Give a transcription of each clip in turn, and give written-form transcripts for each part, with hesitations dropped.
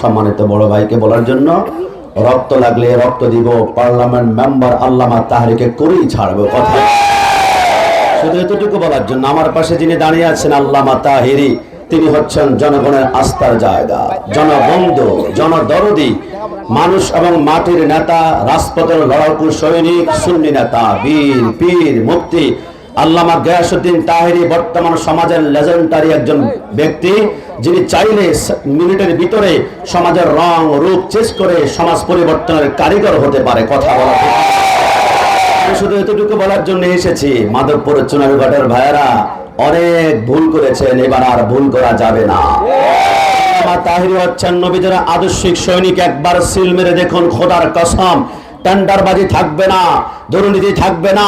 সম্মানিত বড় ভাইকে বলার জন্য, রক্ত লাগলে রক্ত দিব, পার্লামেন্ট মেম্বার আল্লামা তাহরিকে করেই ছাড়বো কথা। শুধু এতটুকু বলার জন্য, আমার পাশে যিনি দাঁড়িয়ে আছেন আল্লামা তাহিরি, তিনি হচ্ছেন জনগণের আস্থার জায়গা, জনবন্ধু, জনদরদি, মানুষ এবং মাটির নেতা, রাজপথের লড়াকু সৈনিক, সুন্নি নেতা, বীর পীর মুফতি আল্লামা গিয়াসউদ্দিন তাহিরি বর্তমান সমাজের লেজেন্ডারি একজন ব্যক্তি, যিনি চাইলে মিনিটের ভিতরে সমাজের রং রূপ চেঞ্জ করে সমাজ পরিবর্তনের কারিগর হতে পারে। কথা বলা, শুধু এতটুকু বলার জন্য এসেছি, মাধবপুর চুনারুঘাটের ভাইয়েরা অনেক ভুল করেছেন, এবার আর ভুল করা যাবে না। তাহিরি হচ্ছেন নবীদের আদর্শিক সৈনিক। একবার সিল মেরে দেখুন, খোদার কসম, টেন্ডারবাজি থাকবে না, দুর্নীতি থাকবে না,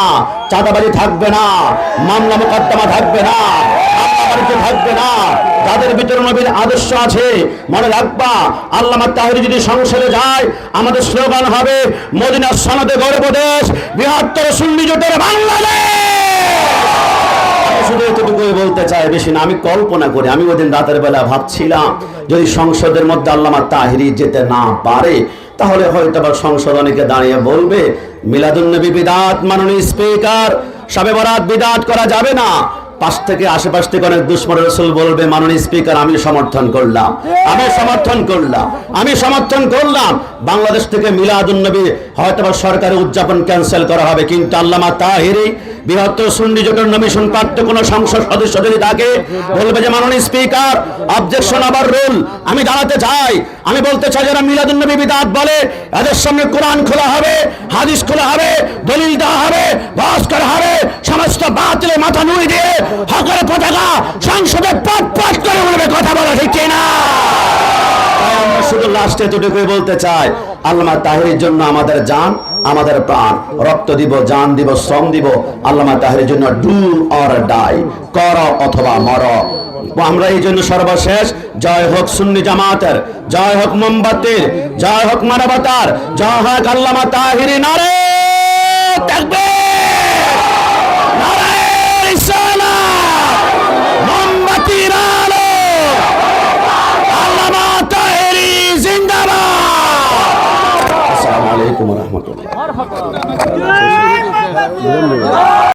চাঁদাবাজি থাকবে না, মামলা মোকদ্দমা থাকবে না, থাকবে না। তাদের ভিতরে নবীর আদর্শ আছে। মনে রাখবা, আল্লামা তাহিরি যদি সংসদে যায়, আমাদের স্লোগান হবে মদিনার সনদে গর্ব দেশ, বৃহত্তর সুন্নি জোটের বাংলাদেশ। শুধু এতটুকুই বলতে চাই, বেশি না। আমি কল্পনা করি, আমি ওদিন রাতের বেলা ভাবছিলাম, যদি সংসদের মধ্যে আল্লামা তাহিরি যেতে না পারে, তাহলে হয়তো বা সংসদ অনেকে দাঁড়িয়ে বলবে মিলাদুন্নবী বিদআত, মাননীয় স্পিকার, শবে বরাত বিদআত করা যাবে না। পাশ থেকে আশেপাশ থেকে অনেক দুশমন রাসূল বলবে মাননীয় স্পিকার আমি সমর্থন করলাম, আমি সমর্থন করলাম, আমি সমর্থন করলাম। বাংলাদেশ থেকে মিলাদুন্নবী হয়তো বা সরকারি উদযাপন ক্যান্সেল করা হবে, কিন্তু আল্লামা তাহিরি বৃহত্তর সুন্নি জোটের নমিশন প্রাপ্ত কোন সংসদ সদস্য যদি থাকে, বলবে যে মাননীয় স্পিকার অবজেকশন আবার রুল। আমি জানাতে চাই, আমি বলতে চাই, যারা মিলাদুন্নবী বিদআত বলে, এদের সামনে কোরআন খোলা হবে, হাদিস খোলা হবে, দলিল দেওয়া হবে, বহস করা হবে, সমস্ত বাতিলে মাথা নুই দিয়ে হকের পতাকা সংসদে পট পট করে উঠবে। কথা বলা ঠিক না? আমরা শুধু লাস্টে এতটুকুই বলতে চাই, আল্লামা তাহিরির জন্য আমাদের জান, আমাদের প্রাণ, রক্ত দিব, জান দিব, শ্রম দিব। আল্লামা তাহিরির জন্য ডু অর ডাই, কর অথবা মর। আমরা এই জন্য সর্বশেষ জয় হোক সুন্নি জামাতের, জয় হোক মোমবাতির, জয় হোক মানবতার, জয় হোক আল্লামা তাহিরি। নারে তাকবীর, নারে রিসালাত, মোমবাতির আলো, আল্লামা তাহিরি জিন্দাবাদ। আসসালামু আলাইকুম ওয়া রাহমাতুল্লাহ।